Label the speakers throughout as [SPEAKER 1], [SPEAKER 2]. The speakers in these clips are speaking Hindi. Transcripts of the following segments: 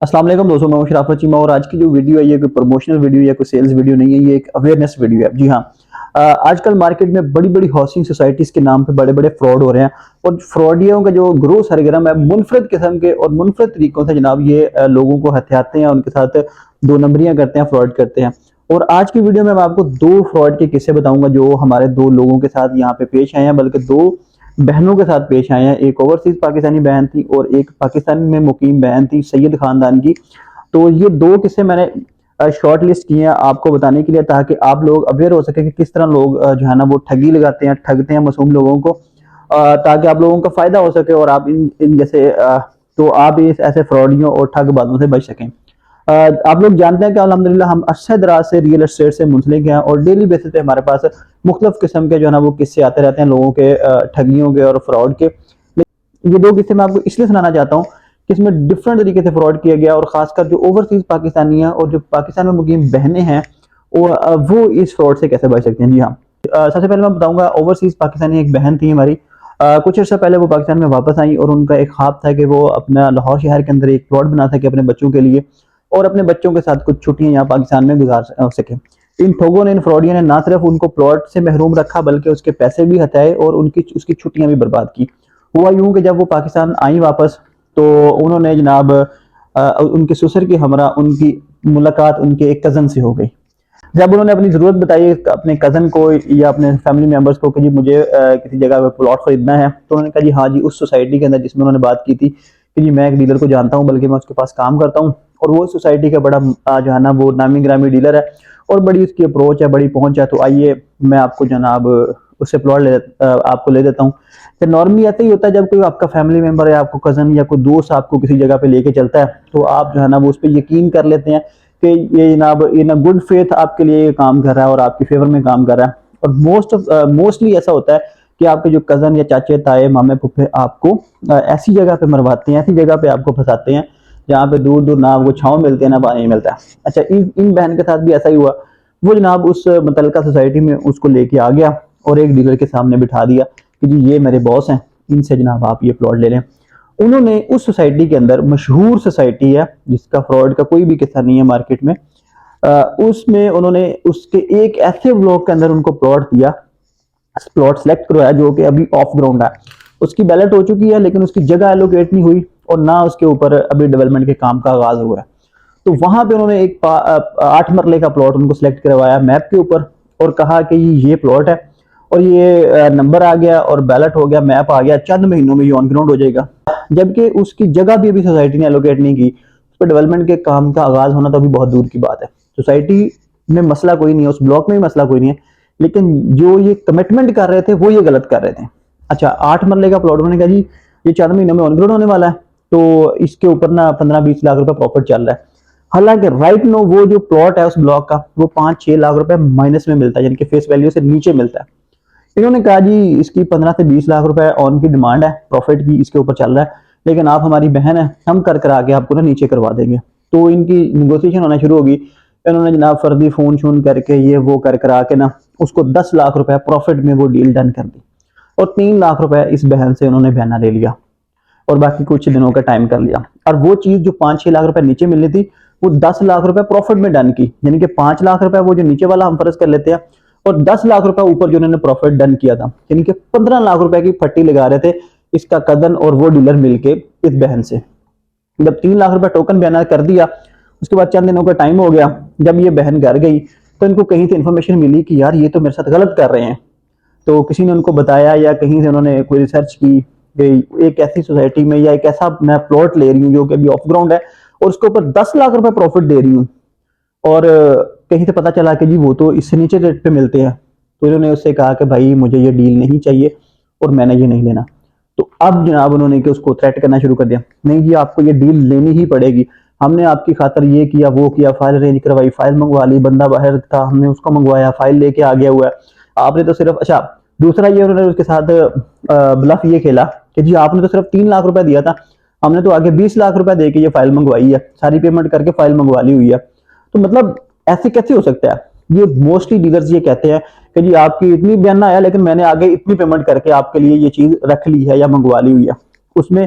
[SPEAKER 1] अस्सलाम वालेकुम दोस्तों, मैं हूं शराफत चीमा और आज की जो वीडियो है ये कोई प्रमोशनल वीडियो या कोई सेल्स वीडियो नहीं है, ये एक अवेयरनेस वीडियो है। जी हाँ। आजकल मार्केट में बड़ी-बड़ी हाउसिंग सोसाइटीज़ के नाम पे बड़े-बड़े फ्रॉड हो रहे हैं और फ्रॉडियों का जो ग्रोथ सरगर्म है मुनफरद किस्म के और मुनफरद तरीकों से जनाब ये लोगों को हथियाते हैं, उनके साथ दो नंबरियां करते हैं, फ्रॉड करते हैं। और आज की वीडियो में मैं आपको दो फ्रॉड के किस्से बताऊंगा जो हमारे दो लोगों के साथ यहाँ पे पेश आए हैं, बल्कि दो बहनों के साथ पेश आए हैं। एक ओवरसीज पाकिस्तानी बहन थी और एक पाकिस्तान में मुकीम बहन थी सैयद खानदान की। तो ये दो किस्से मैंने शॉर्ट लिस्ट किए हैं आपको बताने के लिए, ताकि आप लोग अवेयर हो सके कि किस तरह लोग जो है ना वो ठगी लगाते हैं, ठगते हैं मासूम लोगों को, ताकि आप लोगों का फायदा हो सके और आप इन जैसे तो आप इस ऐसे फ्रॉडियों और ठगबाजों से बच सकें। आप लोग जानते हैं कि अल्हम्दुलिल्लाह हम अरसे दराज से रियल एस्टेट से मुंसलिक हैं और डेली बेसिस पे हमारे पास मुख्तलिफ किस्म के जो है ना वो किस्से आते रहते हैं लोगों के, ठगियों के और फ्रॉड के। ये दो किस्से मैं आपको इसलिए सुनाना चाहता हूँ कि इसमें डिफरेंट तरीके से फ्रॉड किया गया और खासकर जो ओवरसीज पाकिस्तानी है और जो पाकिस्तान में मुकीम बहनें हैं वो इस फ्रॉड से कैसे बच सकते हैं। जी हाँ। सबसे पहले मैं बताऊंगा, ओवरसीज पाकिस्तानी एक बहन थी हमारी। कुछ अर्सा पहले वो पाकिस्तान में वापस आई और उनका एक ख्वाब था कि वो अपना लाहौर शहर के अंदर एक प्लॉट बना सके अपने बच्चों के लिए और अपने बच्चों के साथ कुछ छुट्टियां यहाँ पाकिस्तान में गुजार सके। इन ठगों ने, इन फ्रॉडियों ने ना सिर्फ उनको प्लॉट से महरूम रखा बल्कि उसके पैसे भी हटाए और उनकी उसकी छुट्टियां भी बर्बाद की। हुआ यूं कि जब वो पाकिस्तान आई वापस तो उन्होंने जनाब उनके ससुर की हमरा उनकी मुलाकात उनके एक कज़न से हो गई। जब उन्होंने अपनी ज़रूरत बताई अपने कज़न को या अपने फैमिली मेंबर्स को कि जी मुझे किसी जगह पे प्लॉट खरीदना है, तो उन्होंने कहा जी हाँ जी, उस सोसाइटी के अंदर जिसमें उन्होंने बात की थी कि जी मैं एक डीलर को जानता हूँ, बल्कि मैं उसके पास काम करता हूँ और वो सोसाइटी का बड़ा जो है ना वो नामी ग्रामी डीलर है और बड़ी उसकी अप्रोच है, बड़ी पहुंच है। तो आइए मैं आपको जनाब उससे प्लॉट आपको ले देता हूँ। तो नॉर्मली ऐसा ही होता है, जब कोई आपका फैमिली मेंबर या आपको कज़न या कोई दोस्त आपको किसी जगह पे लेके चलता है तो आप जो है ना वो उस पर यकीन कर लेते हैं कि ये जनाब ये ना गुड फेथ आपके लिए ये काम कर रहा है और आपके फेवर में काम कर रहा है। और मोस्टली ऐसा होता है कि आपके जो कज़न या चाचे ताए मामे फुफे आपको ऐसी जगह पे मरवाते हैं, ऐसी जगह पे आपको फंसाते हैं जहाँ पे दूर दूर ना आपको छाँव मिलती है ना पानी मिलता है। अच्छा, इन बहन के साथ भी ऐसा ही हुआ। वो जनाब उस मुतलका सोसाइटी में उसको लेके आ गया और एक डीलर के सामने बिठा दिया कि जी ये मेरे बॉस हैं, इनसे जनाब आप ये प्लॉट ले लें। उन्होंने उस सोसाइटी के अंदर, मशहूर सोसाइटी है जिसका फ्रॉड का कोई भी किस्सा नहीं है मार्केट में, उसमें उन्होंने उसके एक ऐसे ब्लॉक के अंदर उनको प्लॉट दिया, प्लॉट सेलेक्ट करवाया जो कि अभी ऑफ ग्राउंड है। उसकी बैलेट हो चुकी है लेकिन उसकी जगह एलोकेट नहीं हुई और ना उसके ऊपर अभी डेवलपमेंट के काम का आगाज हुआ है। तो वहां पे उन्होंने एक 8 मरले का प्लॉट उनको सिलेक्ट करवाया मैप के ऊपर और कहा कि ये प्लॉट है और ये नंबर आ गया और बैलेट हो गया, मैप आ गया, चंद महीनों में ये ऑन ग्राउंड हो जाएगा। जबकि उसकी जगह भी अभी सोसाइटी ने एलोकेट नहीं की, उस पर डेवलपमेंट के काम का आगाज होना तो अभी बहुत दूर की बात है। सोसाइटी में मसला कोई नहीं है, उस ब्लॉक में भी मसला कोई नहीं है, लेकिन जो ये कमिटमेंट कर रहे थे वो ये गलत कर रहे थे। अच्छा, 8 मरले का प्लॉट उन्होंने कहा जी ये 4 महीनों में ऑन ग्राउंड होने वाला है तो इसके ऊपर ना 15-20 लाख रुपए प्रॉफिट चल रहा है। हालांकि राइट नो वो जो प्लॉट है उस ब्लॉक का वो 5-6 लाख रुपए माइनस में मिलता है, यानी कि फेस वैल्यू से नीचे मिलता है। इन्होंने कहा जी इसकी 15 से 20 लाख रुपए ऑन की डिमांड है, प्रॉफिट की इसके ऊपर चल रहा है, लेकिन आप हमारी बहन है, हम कर करा के आपको ना नीचे करवा देंगे। तो इनकी निगोशिएशन होना शुरू होगी। इन्होंने जनाब फर्जी फोन शोन करके ये वो कर करा के ना उसको 10 लाख रुपए प्रॉफिट में वो डील डन कर दी और 3 लाख रुपए इस बहन से उन्होंने बयाना ले लिया और बाकी कुछ दिनों का टाइम कर लिया। और वो चीज जो 5-6 लाख रुपए नीचे मिलनी थी वो 10 लाख रुपए प्रॉफिट में डन की, यानी कि 5 लाख रुपए वो जो नीचे वाला हम फर्ज कर लेते हैं और 10 लाख रुपए ऊपर जो उन्होंने प्रॉफिट डन किया था, यानी कि 15 लाख रुपए की फट्टी लगा रहे थे इसका कजन और वो डीलर मिलके इस बहन से। जब 3 लाख रुपए टोकन बयाना कर दिया, उसके बाद चंद दिनों का टाइम हो गया, जब ये बहन घर गई तो इनको कहीं से इन्फॉर्मेशन मिली कि यार ये तो मेरे साथ गलत कर रहे हैं। तो किसी ने उनको बताया या कहीं से उन्होंने कोई रिसर्च की कि एक ऐसी सोसाइटी में या एक ऐसा मैं प्लॉट ले रही हूँ जो कि अभी ऑफ ग्राउंड है और उसके ऊपर 10 लाख रुपए प्रॉफिट दे रही हूँ और कहीं से पता चला कि जी वो तो इससे नीचे रेट पे मिलते हैं। तो इन्होंने उससे कहा कि भाई मुझे ये डील नहीं चाहिए और मैंने ये नहीं लेना। तो अब जनाब उन्होंने कि उसको थ्रेट करना शुरू कर दिया, नहीं जी आपको ये डील लेनी ही पड़ेगी, हमने आपकी खातर ये किया वो किया, फाइल अरेंज करवाई, फाइल मंगवा ली, बंदा बाहर था हमने उसको मंगवाया, फाइल लेके आ गया हुआ है, आपने तो सिर्फ। अच्छा, दूसरा ये उन्होंने उसके साथ ब्लफ ये खेला कि जी आपने तो सिर्फ 3 लाख रुपए दिया था, हमने तो आगे 20 लाख रुपए दे के ये फाइल मंगवाई है, सारी पेमेंट करके फाइल मंगवा ली हुई है। तो मतलब ऐसे कैसे हो सकता है? ये मोस्टली डीलर्स ये कहते हैं कि जी आपकी इतनी बयाना आया लेकिन मैंने आगे इतनी पेमेंट करके आपके लिए ये चीज रख ली है या मंगवा ली हुई है। उसमें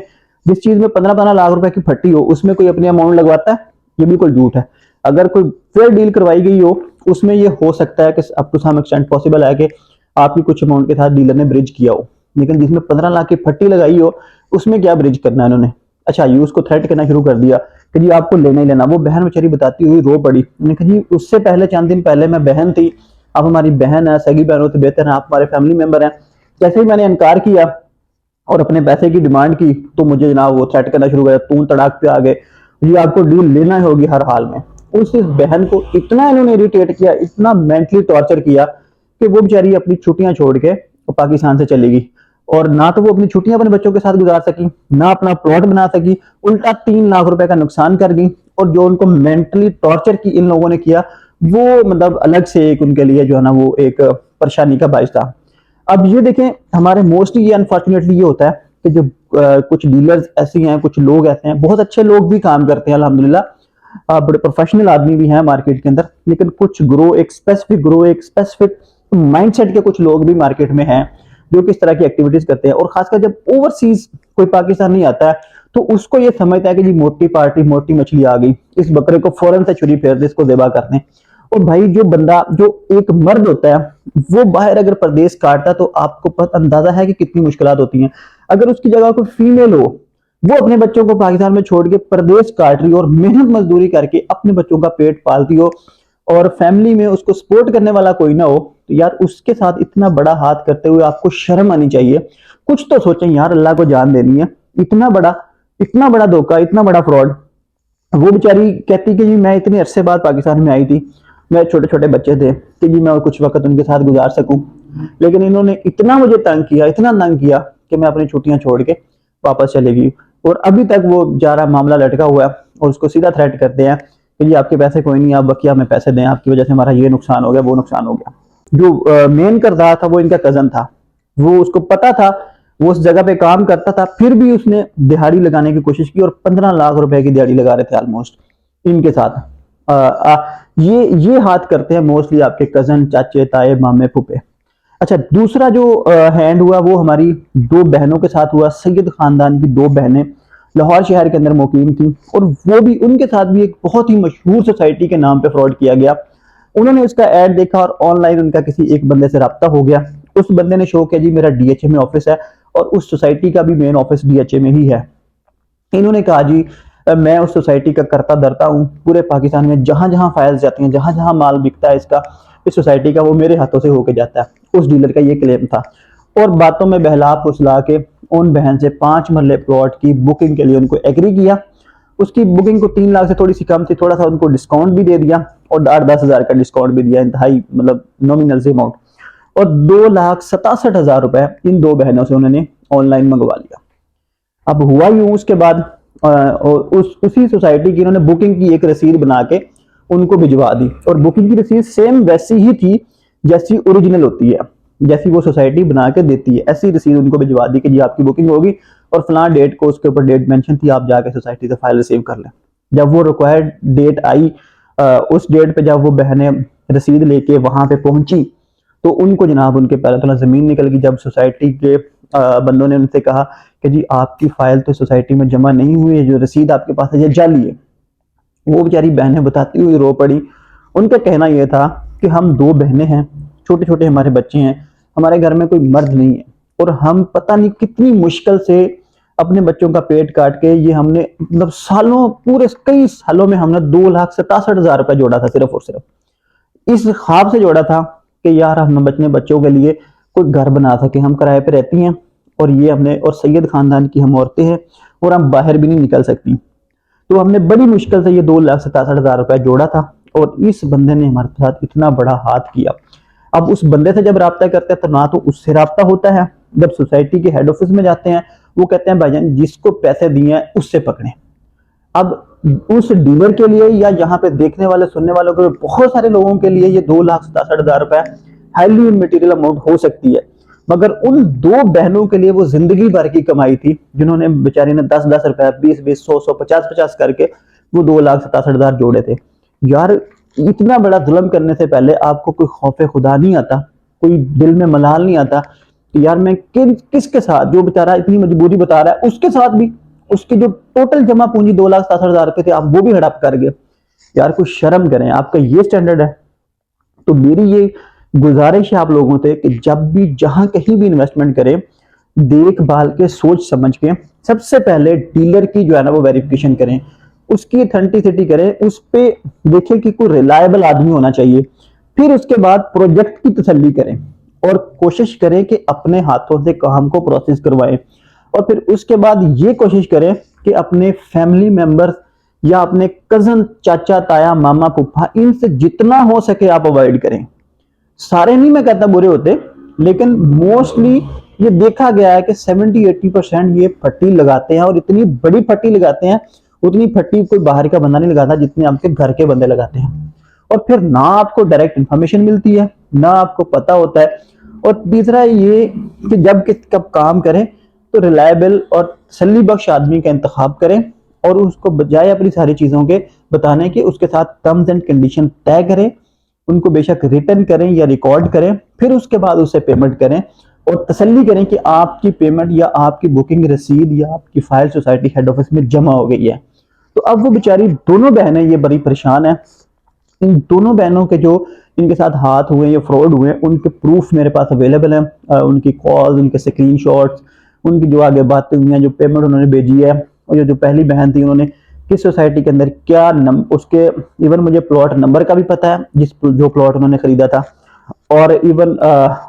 [SPEAKER 1] जिस चीज में 15-15 लाख रुपए की फटी हो उसमें कोई अपनी अमाउंट लगवाता है? ये बिल्कुल झूठ है। अगर कोई फेयर डील करवाई गई हो उसमें ये हो सकता है कि up to some extent possible है कि आपकी कुछ अमाउंट के साथ डीलर ने ब्रिज किया हो, लेकिन जिसमें 15 लाख की फट्टी लगाई हो उसमें क्या ब्रिज करना है इन्होंने। अच्छा, ये उसको थ्रेट करना शुरू कर दिया कि जी आपको लेना ही लेना। वो बहन बेचारी बताती हुई रो पड़ी, मैंने कहा जी उससे पहले चंद दिन पहले मैं बहन थी, आप हमारी बहन है, सगी बहनों से बेहतर है, आप हमारे फैमिली मेंबर हैं। जैसे ही मैंने इनकार किया और अपने पैसे की डिमांड की तो मुझे जनाब वो थ्रेट करना शुरू कर दिया, तू तड़ाक पे आ गए, ये आपको डील लेना ही होगी हर हाल में। उस बहन को इतना इन्होंने इरिटेट किया, इतना मेंटली टॉर्चर किया कि वो बेचारी अपनी छुट्टियां छोड़ के पाकिस्तान से चली गई। और ना तो वो अपनी छुट्टियां अपने बच्चों के साथ गुजार सकी, ना अपना प्लॉट बना सकी, उल्टा 3 लाख रुपए का नुकसान कर दी। और जो उनको मेंटली टॉर्चर की इन लोगों ने किया वो मतलब अलग से एक उनके लिए जो है ना वो एक परेशानी का बायस था। अब ये देखें, हमारे मोस्टली ये अनफॉर्चुनेटली ये होता है कि जो कुछ डीलर्स ऐसे हैं, कुछ लोग ऐसे हैं, बहुत अच्छे लोग भी काम करते हैं अल्हम्दुलिल्लाह, बड़े प्रोफेशनल आदमी भी हैं मार्केट के अंदर, लेकिन कुछ ग्रो एक स्पेसिफिक माइंडसेट के कुछ लोग भी मार्केट में हैं जो किस तरह की एक्टिविटीज करते हैं। और खासकर जब ओवरसीज कोई पाकिस्तानी आता है तो उसको ये समझता है कि जी मोटी पार्टी, मोटी मछली आ गई, इस बकरे को फौरन से छुरी फेर दे, इसको ज़िबा कर दें। और भाई जो बंदा, जो एक मर्द होता है वो बाहर अगर परदेश काटता तो आपको पता अंदाजा है कि कितनी मुश्किलात होती हैं। अगर उसकी जगह कोई फीमेल हो, वो अपने बच्चों को पाकिस्तान में छोड़ के परदेश काट रही हो और मेहनत मजदूरी करके अपने बच्चों का पेट पालती हो और फैमिली में उसको सपोर्ट करने वाला कोई ना हो, तो यार उसके साथ इतना बड़ा हाथ करते हुए आपको शर्म आनी चाहिए। कुछ तो सोचें यार, अल्लाह को जान देनी है। इतना बड़ा धोखा, इतना बड़ा फ्रॉड। वो बेचारी कहती कि जी मैं इतने अरसे बाद पाकिस्तान में आई थी, मैं छोटे छोटे बच्चे थे कि जी मैं कुछ वक्त उनके साथ गुजार सकूं, लेकिन इन्होंने इतना मुझे तंग किया, इतना तंग किया कि मैं अपनी छुट्टियां छोड़ के वापस चले गई। और अभी तक वो बेचारा मामला लटका हुआ है और उसको सीधा थ्रेट करते हैं कि जी आपके पैसे कोई नहीं, आप बकिया में पैसे दें, आपकी वजह से हमारा ये नुकसान हो गया, वो नुकसान हो गया। जो मेन करदार था वो इनका कजन था, वो उसको पता था, वो उस जगह पे काम करता था, फिर भी उसने दिहाड़ी लगाने की कोशिश की और 15 लाख रुपए की दिहाड़ी लगा रहे थे ऑलमोस्ट इनके साथ। ये हाथ करते हैं मोस्टली आपके कजन, चाचे, ताए, मामे, फूफे। अच्छा, दूसरा जो हैंड हुआ वो हमारी दो बहनों के साथ हुआ। सैयद खानदान की दो बहनें लाहौर शहर के अंदर मुकीम थी और वो भी, उनके साथ भी एक बहुत ही मशहूर सोसाइटी के नाम पे फ्रॉड किया गया। उन्होंने उसका ऐड देखा और ऑनलाइन उनका किसी एक बंदे से रब्ता हो गया। उस बंदे ने शो किया जी मेरा डीएचए में ऑफिस है और उस सोसाइटी का भी मेन ऑफिस डीएचए में ही है। इन्होंने कहा जी मैं उस सोसाइटी का करता धरता हूँ, पूरे पाकिस्तान में जहां जहां फाइल्स जाती हैं, जहां जहां माल बिकता है इसका, इस सोसाइटी का, वो मेरे हाथों से होके जाता है। उस डीलर का ये क्लेम था। और बातों में बहला फुसला के उन बहन से 5 मरले प्लॉट की बुकिंग के लिए उनको एग्री किया। उसकी बुकिंग को 3 लाख से थोड़ी सी कम थी, थोड़ा सा उनको डिस्काउंट भी दे दिया और 8-10 हज़ार का डिस्काउंट भी दिया, इंतहाई मतलब नॉमिनल से अमाउंट। और 2,67,000 रुपए इन दो बहनों से उन्होंने ऑनलाइन मंगवा लिया। अब हुआ यूं, उसके बाद उसी सोसाइटी की इन्होंने बुकिंग की एक रसीद बना के उनको भिजवा दी और बुकिंग की रसीद सेम वैसी ही थी जैसी ओरिजिनल होती है, जैसी वो सोसाइटी बना के देती है, ऐसी रसीद उनको भिजवा दी कि जी आपकी बुकिंग होगी और फलां डेट को, उसके ऊपर डेट मेंशन थी, आप जाके सोसाइटी से फाइल रिसीव कर लें। जब वो रिक्वायर्ड डेट आई, उस डेट पे जब वो बहनें रसीद लेके वहां पे पहुंची तो उनको जनाब उनके पैरों तले जमीन निकल गई। जब सोसाइटी के बंदों ने उनसे कहा कि जी आपकी फाइल तो सोसाइटी में जमा नहीं हुई है, जो रसीद आपके पास है ये जाली है, वो बेचारी बहनें बताती हुई रो पड़ी। उनका कहना यह था कि हम दो बहनें हैं, छोटे छोटे हमारे बच्चे हैं, हमारे घर में कोई मर्द नहीं है और हम पता नहीं कितनी मुश्किल से अपने बच्चों का पेट काट के ये हमने मतलब सालों, पूरे कई सालों में हमने 2,67,000 रुपए जोड़ा था, सिर्फ और सिर्फ इस ख्वाब से जोड़ा था कि यार हम अपने बच्चों के लिए कोई घर बना सके। हम किराए पे रहती हैं और ये हमने, और सैयद खानदान की हम औरतें हैं और हम बाहर भी नहीं निकल सकती, तो हमने बड़ी मुश्किल से ये 2,67,000 रुपए जोड़ा था और इस बंदे ने हमारे साथ इतना बड़ा हाथ किया। अब उस बंदे से जब राब्ता करते हैं तो ना तो उससे राब्ता होता है, जब सोसाइटी के हेड ऑफिस में जाते हैं वो कहते हैं भाईजान जिसको पैसे दिए हैं उससे पकड़े। अब उस डीलर के लिए या यहाँ पे देखने वाले सुनने वालों के, बहुत सारे लोगों के लिए ये 2,67,000 रुपए हाईली मटेरियल अमाउंट हो सकती है, मगर उन दो बहनों के लिए वो जिंदगी भर की कमाई थी, जिन्होंने बेचारी ने 10-10 रुपए, 20-20, 100-100, 50-50 करके वो 2,67,000 जोड़े थे। यार इतना बड़ा जुल्म करने से पहले आपको कोई खौफ खुदा नहीं आता, कोई दिल में मलाल नहीं आता कि यार मैं किसके साथ, जो बेचारा इतनी मजबूरी बता रहा है उसके साथ भी उसकी जो टोटल जमा पूंजी 2,67,000 रुपए थे, आप वो भी हड़प कर गए। यार कुछ शर्म करें, आपका ये स्टैंडर्ड है। तो मेरी ये गुजारिश है आप लोगों से कि जब भी जहां कहीं भी इन्वेस्टमेंट करें, देखभाल के सोच समझ के सबसे पहले डीलर की जो है ना वो वेरिफिकेशन करें, उसकी ऑथेंटिसिटी करें, उस पे देखें कि कोई रिलायबल आदमी होना चाहिए। फिर उसके बाद प्रोजेक्ट की तसल्ली करें और कोशिश करें कि अपने हाथों से काम को प्रोसेस करवाएं। और फिर उसके बाद ये कोशिश करें कि अपने फैमिली मेंबर्स या अपने कजन, चाचा, ताया, मामा, फूफा, इनसे जितना हो सके आप अवॉइड करें। सारे नहीं मैं कहता बुरे होते, लेकिन मोस्टली ये देखा गया है कि 70-80% ये फट्टी लगाते हैं, और इतनी बड़ी फट्टी लगाते हैं, उतनी फट्टी कोई बाहर का बंदा नहीं लगाता जितनी आपके घर के बंदे लगाते हैं। और फिर ना आपको डायरेक्ट इंफॉर्मेशन मिलती है, ना आपको पता होता है। और तीसरा ये कि जब कब काम करें तो रिलायबल और तसल्ली बख्श आदमी का इंतखाब करें, और उसको बजाय अपनी सारी चीजों के बताने के उसके साथ टर्म्स एंड कंडीशन तय करें, उनको बेशक रिटर्न करें या रिकॉर्ड करें, फिर उसके बाद उससे पेमेंट करें और तसल्ली करें कि आपकी पेमेंट या आपकी बुकिंग रसीद या आपकी फाइल सोसाइटी हेड ऑफिस में जमा हो गई है। तो अब वो बेचारी दोनों बहनें ये बड़ी परेशान है। इन दोनों बहनों के जो इनके साथ हाथ हुए या फ्रॉड हुए, उनके प्रूफ मेरे पास अवेलेबल है, उनकी कॉल्स, उनके स्क्रीनशॉट्स, उनकी जो आगे बातें हुई हैं, जो पेमेंट उन्होंने भेजी है, और जो पहली बहन थी उन्होंने किस सोसाइटी के अंदर क्या उसके इवन मुझे प्लॉट नंबर का भी पता है जो प्लॉट उन्होंने खरीदा था, और इवन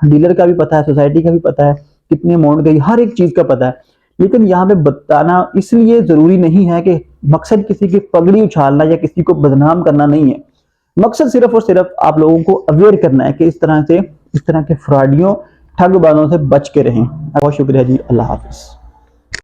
[SPEAKER 1] डीलर का भी पता है, सोसाइटी का भी पता है, कितनी अमाउंट गई, हर एक चीज का पता है। लेकिन यहाँ पे बताना इसलिए जरूरी नहीं है कि मकसद किसी की पगड़ी उछालना या किसी को बदनाम करना नहीं है। मकसद सिर्फ और सिर्फ आप लोगों को अवेयर करना है कि इस तरह के फ्रॉडियों, ठगबाजों से बच के रहें। बहुत शुक्रिया जी, अल्लाह हाफिज।